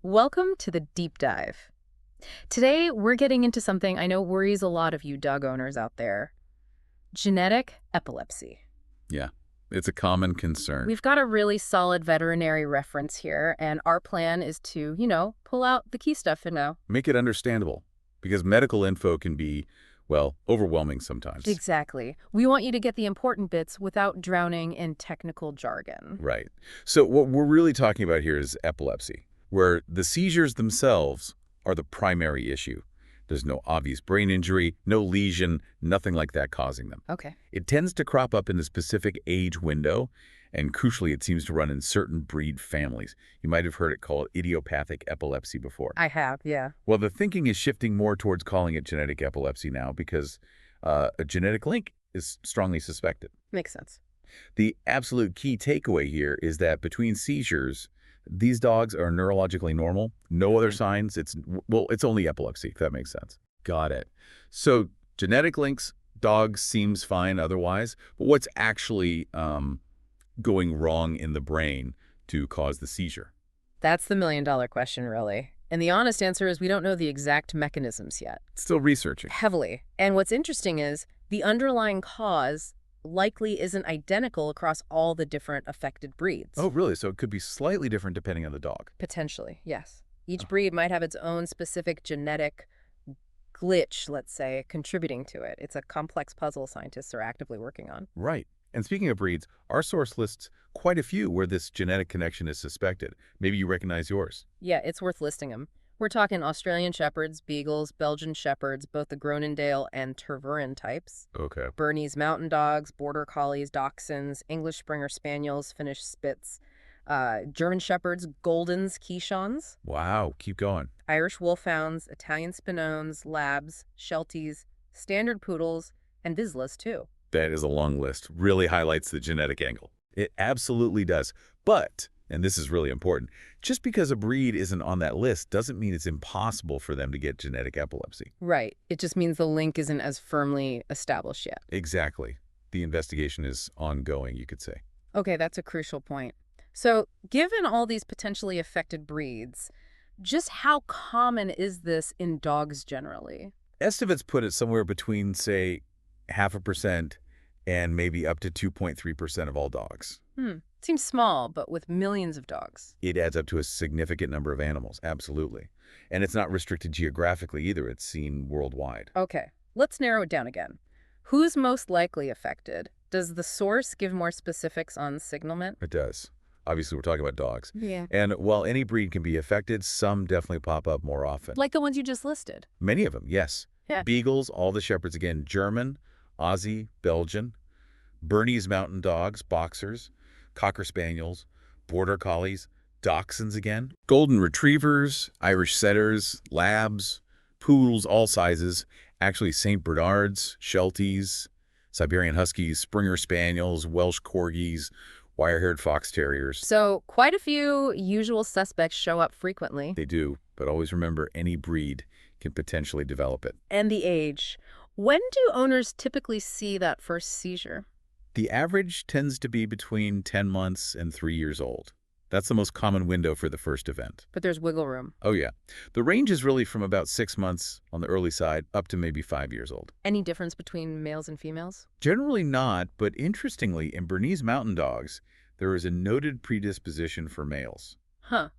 Welcome to the deep dive. Today, we're getting into something I know worries a lot of you dog owners out there: genetic epilepsy. Yeah, it's a common concern. We've got a really solid veterinary reference here, and our plan is to, pull out the key stuff and know. Make it understandable, because medical info can be, well, overwhelming sometimes. Exactly. We want you to get the important bits without drowning in technical jargon. Right. So what we're really talking about here is epilepsy, where the seizures themselves are the primary issue. There's no obvious brain injury, no lesion, nothing like that causing them. Okay. It tends to crop up in a specific age window, and crucially, it seems to run in certain breed families. You might have heard it called idiopathic epilepsy before. I have, yeah. Well, the thinking is shifting more towards calling it genetic epilepsy now because a genetic link is strongly suspected. Makes sense. The absolute key takeaway here is that between seizures, these dogs are neurologically normal, no other signs. It's only epilepsy, if that makes sense. Got it. So genetic links, dogs seems fine otherwise, but what's actually going wrong in the brain to cause the seizure? That's the million-dollar question, really. And the honest answer is we don't know the exact mechanisms yet. Still researching. Heavily. And what's interesting is the underlying cause likely isn't identical across all the different affected breeds. Oh, really? So it could be slightly different depending on the dog. Potentially, yes. Each breed might have its own specific genetic glitch, let's say, contributing to it. It's a complex puzzle scientists are actively working on. Right. And speaking of breeds, our source lists quite a few where this genetic connection is suspected. Maybe you recognize yours. Yeah, it's worth listing them. We're talking Australian Shepherds, Beagles, Belgian Shepherds, both the Groenendael and Tervuren types. Okay. Bernese Mountain Dogs, Border Collies, Dachshunds, English Springer Spaniels, Finnish Spitz, German Shepherds, Goldens, Keeshawns, Wow. Keep going. Irish Wolfhounds, Italian Spinones, Labs, Shelties, Standard Poodles, and Vizslas, too. That is a long list. Really highlights the genetic angle. It absolutely does. But, and this is really important, just because a breed isn't on that list doesn't mean it's impossible for them to get genetic epilepsy. Right. It just means the link isn't as firmly established yet. Exactly. The investigation is ongoing, you could say. Okay, that's a crucial point. So, given all these potentially affected breeds, just how common is this in dogs generally? Estimates put it somewhere between, say, 0.5% and maybe up to 2.3% of all dogs. Seems small, but with millions of dogs. It adds up to a significant number of animals, absolutely. And it's not restricted geographically either. It's seen worldwide. Okay, let's narrow it down again. Who's most likely affected? Does the source give more specifics on signalment? It does. Obviously, we're talking about dogs. Yeah. And while any breed can be affected, some definitely pop up more often. Like the ones you just listed. Many of them, yes. Yeah. Beagles, all the Shepherds again, German, Aussie, Belgian, Bernese Mountain Dogs, Boxers, Cocker Spaniels, Border Collies, Dachshunds again, Golden Retrievers, Irish Setters, Labs, Poodles, all sizes, actually St. Bernards, Shelties, Siberian Huskies, Springer Spaniels, Welsh Corgis, wire-haired Fox Terriers. So, quite a few usual suspects show up frequently. They do, but always remember any breed can potentially develop it. And the age. When do owners typically see that first seizure? The average tends to be between 10 months and 3 years old. That's the most common window for the first event. But there's wiggle room. Oh, yeah. The range is really from about 6 months on the early side up to maybe 5 years old. Any difference between males and females? Generally not, but interestingly, in Bernese Mountain Dogs, there is a noted predisposition for males. Huh.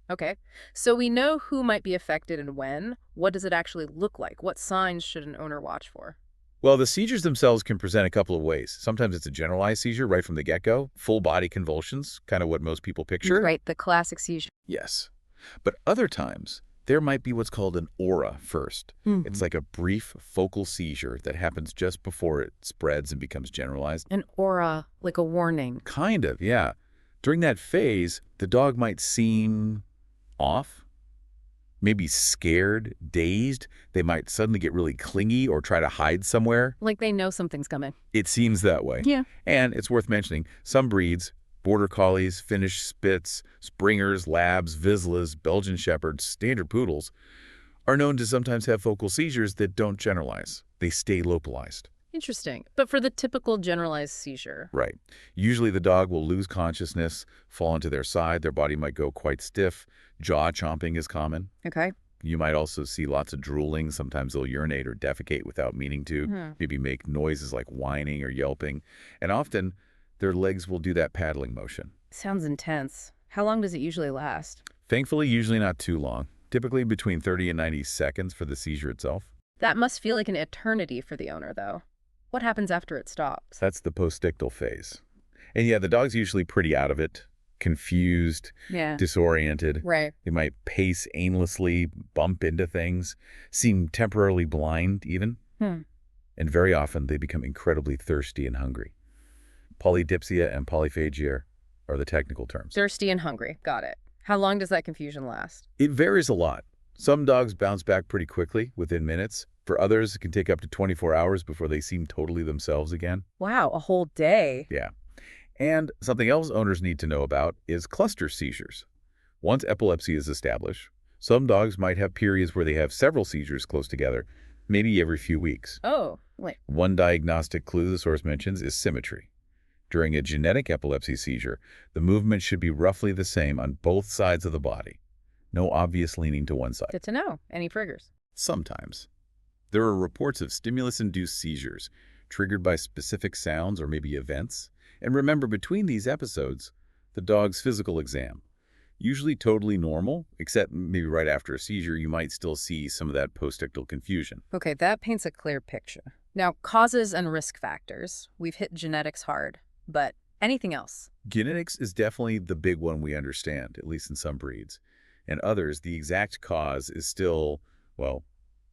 Okay. So we know who might be affected and when. What does it actually look like? What signs should an owner watch for? Well, the seizures themselves can present a couple of ways. Sometimes it's a generalized seizure right from the get-go, full-body convulsions, kind of what most people picture. Right, the classic seizure. Yes. But other times, there might be what's called an aura first. It's like a brief focal seizure that happens just before it spreads and becomes generalized. An aura, like a warning. Kind of, yeah. During that phase, the dog might seem off, maybe scared, dazed. They might suddenly get really clingy or try to hide somewhere. Like they know something's coming. It seems that way. Yeah. And it's worth mentioning, some breeds, Border Collies, Finnish Spitz, Springers, Labs, Vizslas, Belgian Shepherds, Standard Poodles, are known to sometimes have focal seizures that don't generalize. They stay localized. Interesting. But for the typical generalized seizure. Right. Usually the dog will lose consciousness, fall onto their side, their body might go quite stiff, jaw chomping is common. Okay. You might also see lots of drooling. Sometimes they'll urinate or defecate without meaning to, maybe make noises like whining or yelping. And often, their legs will do that paddling motion. Sounds intense. How long does it usually last? Thankfully, usually not too long. Typically between 30 and 90 seconds for the seizure itself. That must feel like an eternity for the owner, though. What happens after it stops? That's the postictal phase. And yeah, the dog's usually pretty out of it, confused, disoriented. Right. They might pace aimlessly, bump into things, seem temporarily blind even. And very often they become incredibly thirsty and hungry. Polydipsia and polyphagia are the technical terms. Thirsty and hungry. Got it. How long does that confusion last? It varies a lot. Some dogs bounce back pretty quickly, within minutes. For others, it can take up to 24 hours before they seem totally themselves again. Wow, a whole day. Yeah. And something else owners need to know about is cluster seizures. Once epilepsy is established, some dogs might have periods where they have several seizures close together, maybe every few weeks. Oh, wait. One diagnostic clue the source mentions is symmetry. During a genetic epilepsy seizure, the movement should be roughly the same on both sides of the body. No obvious leaning to one side. Good to know. Any triggers? Sometimes. There are reports of stimulus-induced seizures triggered by specific sounds or maybe events. And remember, between these episodes, the dog's physical exam. Usually totally normal, except maybe right after a seizure, you might still see some of that postictal confusion. Okay, that paints a clear picture. Now, causes and risk factors. We've hit genetics hard, but anything else? Genetics is definitely the big one we understand, at least in some breeds. And others, the exact cause is still, well,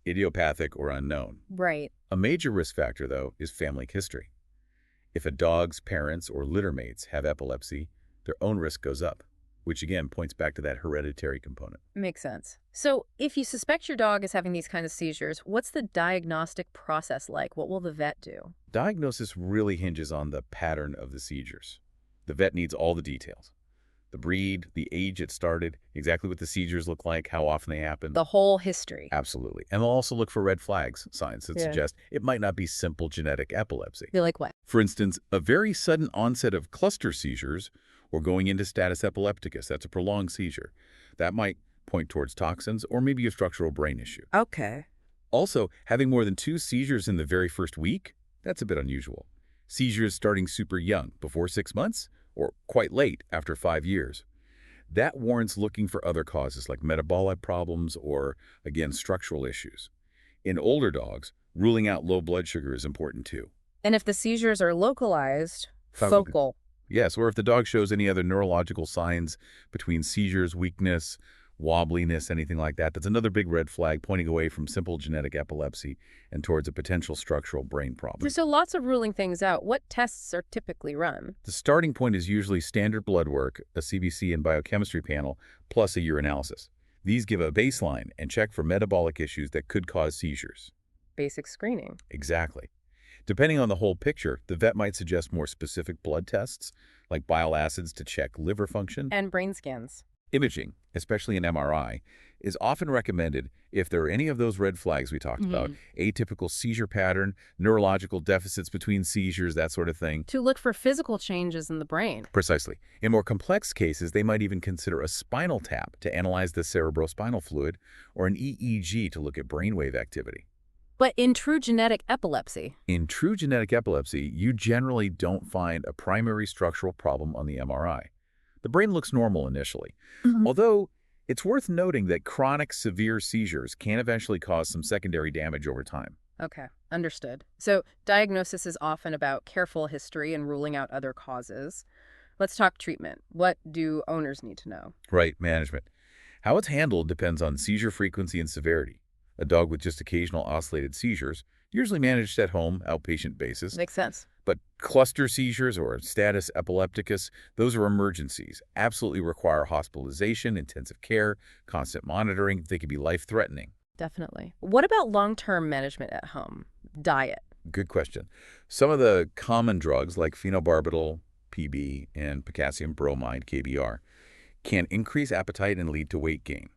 idiopathic or unknown. Right. A major risk factor, though, is family history. If a dog's parents or littermates have epilepsy, their own risk goes up, which again points back to that hereditary component. Makes sense. So if you suspect your dog is having these kinds of seizures, what's the diagnostic process like? What will the vet do? Diagnosis really hinges on the pattern of the seizures. The vet needs all the details. The breed, the age it started, exactly what the seizures look like, how often they happen. The whole history. Absolutely. And they'll also look for red flags, signs that suggest it might not be simple genetic epilepsy. You're like what? For instance, a very sudden onset of cluster seizures or going into status epilepticus, that's a prolonged seizure. That might point towards toxins or maybe a structural brain issue. Okay. Also, having more than 2 seizures in the very first week, that's a bit unusual. Seizures starting super young, before 6 months, or quite late after 5 years. That warrants looking for other causes like metabolic problems or, again, structural issues. In older dogs, ruling out low blood sugar is important too. And if the seizures are localized, focal. Yes, or if the dog shows any other neurological signs between seizures, weakness, wobbliness, anything like that, that's another big red flag pointing away from simple genetic epilepsy and towards a potential structural brain problem. So lots of ruling things out. What tests are typically run? The starting point is usually standard blood work, a CBC and biochemistry panel, plus a urinalysis. These give a baseline and check for metabolic issues that could cause seizures. Basic screening. Exactly. Depending on the whole picture, the vet might suggest more specific blood tests, like bile acids to check liver function. And brain scans. Imaging, especially an MRI, is often recommended if there are any of those red flags we talked about, atypical seizure pattern, neurological deficits between seizures, that sort of thing. To look for physical changes in the brain. Precisely. In more complex cases, they might even consider a spinal tap to analyze the cerebrospinal fluid or an EEG to look at brainwave activity. But in true genetic epilepsy? In true genetic epilepsy, you generally don't find a primary structural problem on the MRI. The brain looks normal initially, although it's worth noting that chronic severe seizures can eventually cause some secondary damage over time. Okay, understood. So diagnosis is often about careful history and ruling out other causes. Let's talk treatment. What do owners need to know? Right, management. How it's handled depends on seizure frequency and severity. A dog with just occasional oscillated seizures, usually managed at home, outpatient basis. Makes sense. But cluster seizures or status epilepticus, those are emergencies, absolutely require hospitalization, intensive care, constant monitoring. They can be life-threatening. Definitely. What about long-term management at home? Diet. Good question. Some of the common drugs like phenobarbital, PB, and potassium bromide, KBR, can increase appetite and lead to weight gain.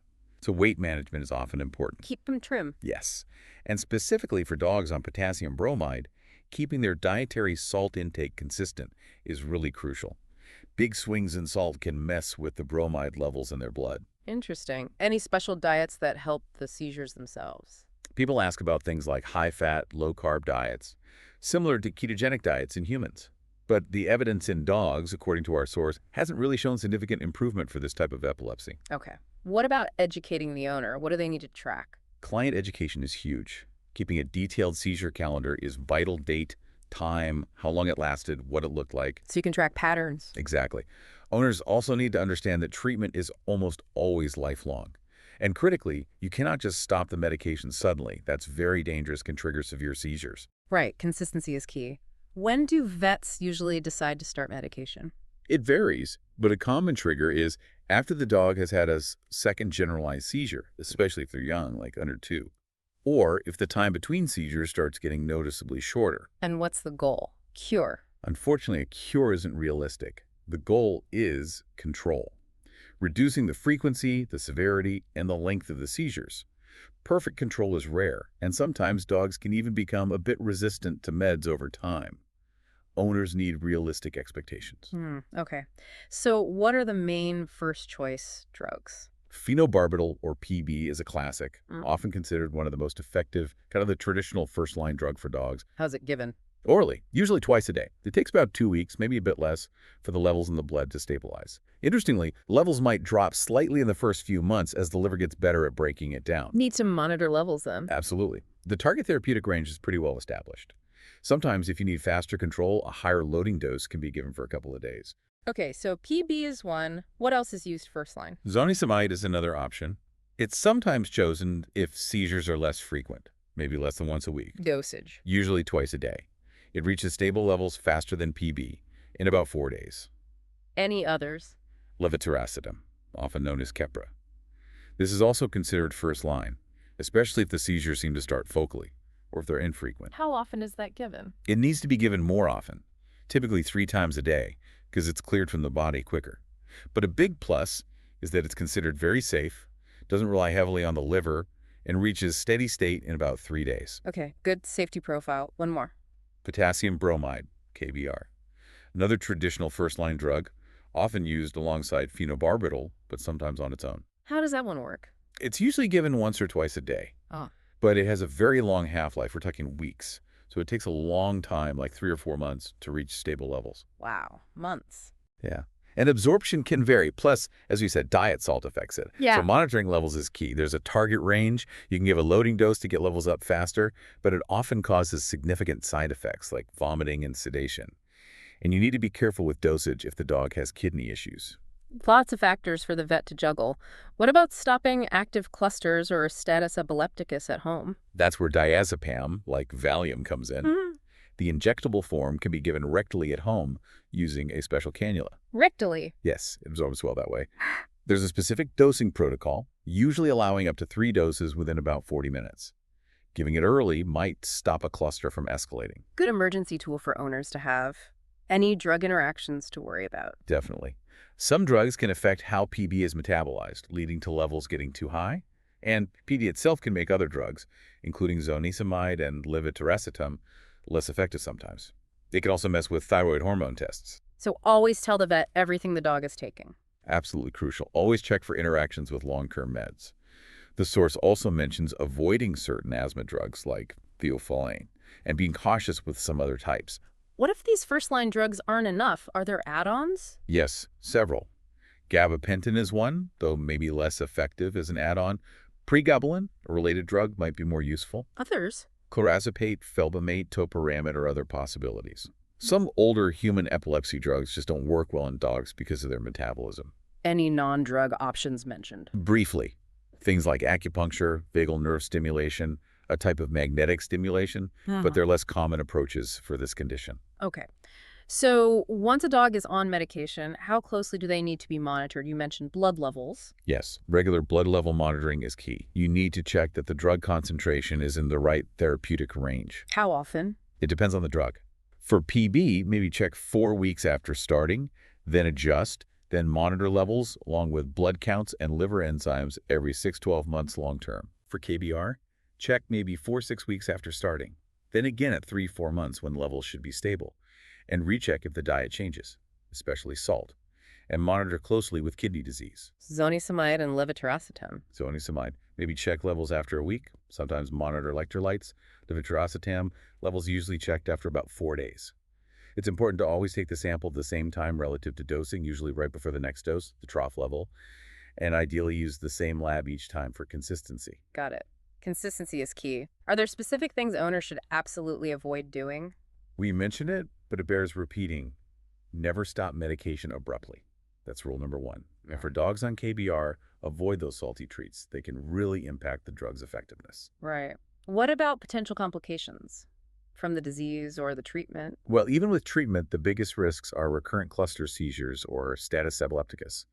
So weight management is often important. Keep them trim. Yes. And specifically for dogs on potassium bromide, Keeping their dietary salt intake consistent is really crucial. Big swings in salt can mess with the bromide levels in their blood. Interesting. Any special diets that help the seizures themselves? People ask about things like high-fat, low-carb diets, similar to ketogenic diets in humans. But the evidence in dogs, according to our source, hasn't really shown significant improvement for this type of epilepsy. Okay. What about educating the owner? What do they need to track? Client education is huge. Keeping a detailed seizure calendar is vital: date, time, how long it lasted, what it looked like. So you can track patterns. Exactly. Owners also need to understand that treatment is almost always lifelong. And critically, you cannot just stop the medication suddenly. That's very dangerous, can trigger severe seizures. Right. Consistency is key. When do vets usually decide to start medication? It varies, but a common trigger is after the dog has had a second generalized seizure, especially if they're young, like under 2, or if the time between seizures starts getting noticeably shorter. And what's the goal? Cure. Unfortunately, a cure isn't realistic. The goal is control, reducing the frequency, the severity, and the length of the seizures. Perfect control is rare, and sometimes dogs can even become a bit resistant to meds over time. Owners need realistic expectations. Okay. So what are the main first choice drugs? Phenobarbital, or PB, is a classic, Mm. often considered one of the most effective, kind of the traditional first-line drug for dogs. How's it given? Orally, usually twice a day. It takes about 2 weeks, maybe a bit less, for the levels in the blood to stabilize. Interestingly, levels might drop slightly in the first few months as the liver gets better at breaking it down. Need to monitor levels then. Absolutely. The target therapeutic range is pretty well established. Sometimes, if you need faster control, a higher loading dose can be given for a couple of days. Okay, so PB is one. What else is used first line? Zonisamide is another option. It's sometimes chosen if seizures are less frequent, maybe less than once a week, Dosage. usually twice a day. It reaches stable levels faster than PB in about 4 days. Any others? Levetiracetam, often known as Keppra. This is also considered first line, especially if the seizures seem to start focally or if they're infrequent. How often is that given? It needs to be given more often, typically 3 times a day, because it's cleared from the body quicker. But a big plus is that it's considered very safe, doesn't rely heavily on the liver, and reaches steady state in about 3 days. Okay, good safety profile. One more. Potassium bromide, KBR. Another traditional first-line drug, often used alongside phenobarbital, but sometimes on its own. How does that one work? It's usually given once or twice a day, Oh. but it has a very long half-life. We're talking weeks. So it takes a long time, like 3 or 4 months, to reach stable levels. Wow, months. Yeah. And absorption can vary. Plus, as we said, diet salt affects it. Yeah. So monitoring levels is key. There's a target range. You can give a loading dose to get levels up faster, but it often causes significant side effects like vomiting and sedation. And you need to be careful with dosage if the dog has kidney issues. Lots of factors for the vet to juggle. What about stopping active clusters or status epilepticus at home? That's where diazepam, like Valium, comes in. The injectable form can be given rectally at home using a special cannula. Rectally. Yes, it absorbs well that way. There's a specific dosing protocol, usually allowing up to 3 doses within about 40 minutes. Giving it early might stop a cluster from escalating. Good emergency tool for owners to have. Any drug interactions to worry about? Definitely. Some drugs can affect how PB is metabolized, leading to levels getting too high. And PD itself can make other drugs, including zonisamide and levetiracetam, less effective sometimes. They can also mess with thyroid hormone tests. So always tell the vet everything the dog is taking. Absolutely crucial. Always check for interactions with long-term meds. The source also mentions avoiding certain asthma drugs like theophylline and being cautious with some other types. What if these first-line drugs aren't enough? Are there add-ons? Yes, several. Gabapentin is one, though maybe less effective as an add-on. Pregabalin, a related drug, might be more useful. Others? Clorazepate, felbamate, topiramate are other possibilities. Some older human epilepsy drugs just don't work well in dogs because of their metabolism. Any non-drug options mentioned? Briefly, things like acupuncture, vagal nerve stimulation, a type of magnetic stimulation, but they're less common approaches for this condition. Okay. So once a dog is on medication, how closely do they need to be monitored? You mentioned blood levels. Yes, regular blood level monitoring is key. You need to check that the drug concentration is in the right therapeutic range. How often? It depends on the drug. For PB, maybe check 4 weeks after starting, then adjust, then monitor levels along with blood counts and liver enzymes every 6-12 months long term. For KBR, check maybe 4-6 weeks after starting, then again at 3-4 months when levels should be stable, and recheck if the diet changes, especially salt, and monitor closely with kidney disease. Zonisamide and levetiracetam. Zonisamide, maybe check levels after a week, sometimes monitor electrolytes. Levetiracetam, levels usually checked after about 4 days. It's important to always take the sample at the same time relative to dosing, usually right before the next dose, the trough level, and ideally use the same lab each time for consistency. Got it. Consistency is key. Are there specific things owners should absolutely avoid doing? We mentioned it, but it bears repeating. Never stop medication abruptly. That's rule number 1. And for dogs on KBR, avoid those salty treats. They can really impact the drug's effectiveness. Right. What about potential complications from the disease or the treatment? Well, even with treatment, the biggest risks are recurrent cluster seizures or status epilepticus.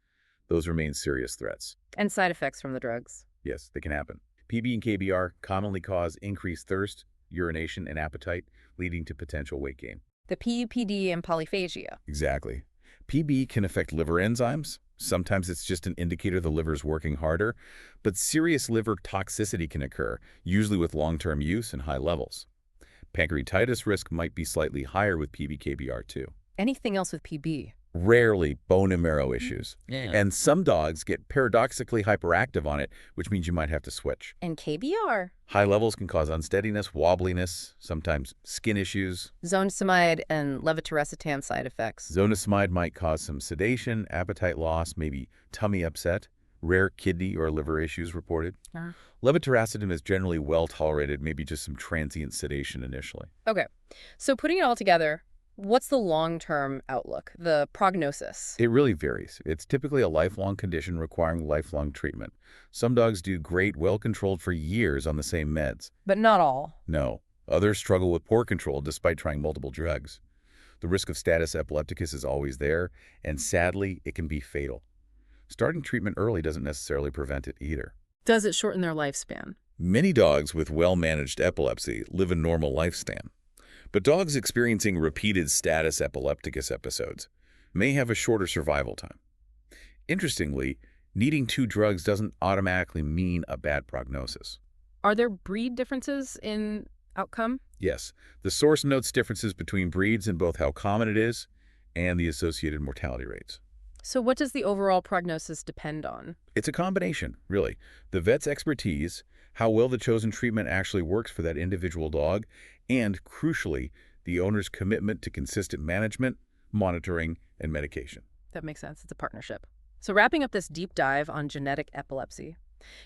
Those remain serious threats. And side effects from the drugs? Yes, they can happen. PB and KBR commonly cause increased thirst, urination, and appetite, leading to potential weight gain. The PUPD and polyphagia. Exactly. PB can affect liver enzymes. Sometimes it's just an indicator the liver's working harder, but serious liver toxicity can occur, usually with long-term use and high levels. Pancreatitis risk might be slightly higher with PB-KBR too. Anything else with PB? Rarely bone and marrow issues. Yeah. And some dogs get paradoxically hyperactive on it, which means you might have to switch. And KBR? High levels can cause unsteadiness, wobbliness, sometimes skin issues. Zonisamide and levetiracetam side effects. Zonisamide might cause some sedation, appetite loss, maybe tummy upset, rare kidney or liver issues reported. Levetiracetam is generally well tolerated, maybe just some transient sedation initially. Okay, so putting it all together, what's the long-term outlook, the prognosis? It really varies. It's typically a lifelong condition requiring lifelong treatment. Some dogs do great, well-controlled for years on the same meds. But not all. No. Others struggle with poor control despite trying multiple drugs. The risk of status epilepticus is always there, and sadly, it can be fatal. Starting treatment early doesn't necessarily prevent it either. Does it shorten their lifespan? Many dogs with well-managed epilepsy live a normal lifespan. But dogs experiencing repeated status epilepticus episodes may have a shorter survival time. Interestingly, needing 2 drugs doesn't automatically mean a bad prognosis. Are there breed differences in outcome? Yes, the source notes differences between breeds in both how common it is and the associated mortality rates. So what does the overall prognosis depend on? It's a combination, really. The vet's expertise, how well the chosen treatment actually works for that individual dog, and, crucially, the owner's commitment to consistent management, monitoring, and medication. That makes sense. It's a partnership. So wrapping up this deep dive on genetic epilepsy,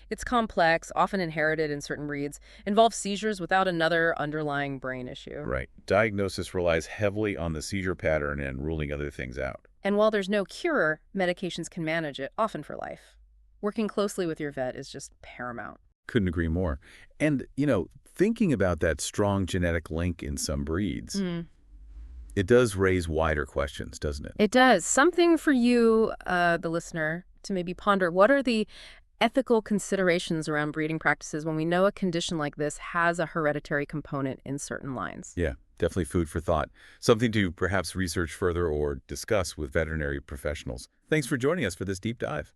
it's complex, often inherited in certain breeds, involves seizures without another underlying brain issue. Right. Diagnosis relies heavily on the seizure pattern and ruling other things out. And while there's no cure, medications can manage it, often for life. Working closely with your vet is just paramount. Couldn't agree more. And, thinking about that strong genetic link in some breeds, it does raise wider questions, doesn't it? It does. Something for you, the listener, to maybe ponder. What are the ethical considerations around breeding practices when we know a condition like this has a hereditary component in certain lines? Yeah, definitely food for thought. Something to perhaps research further or discuss with veterinary professionals. Thanks for joining us for this deep dive.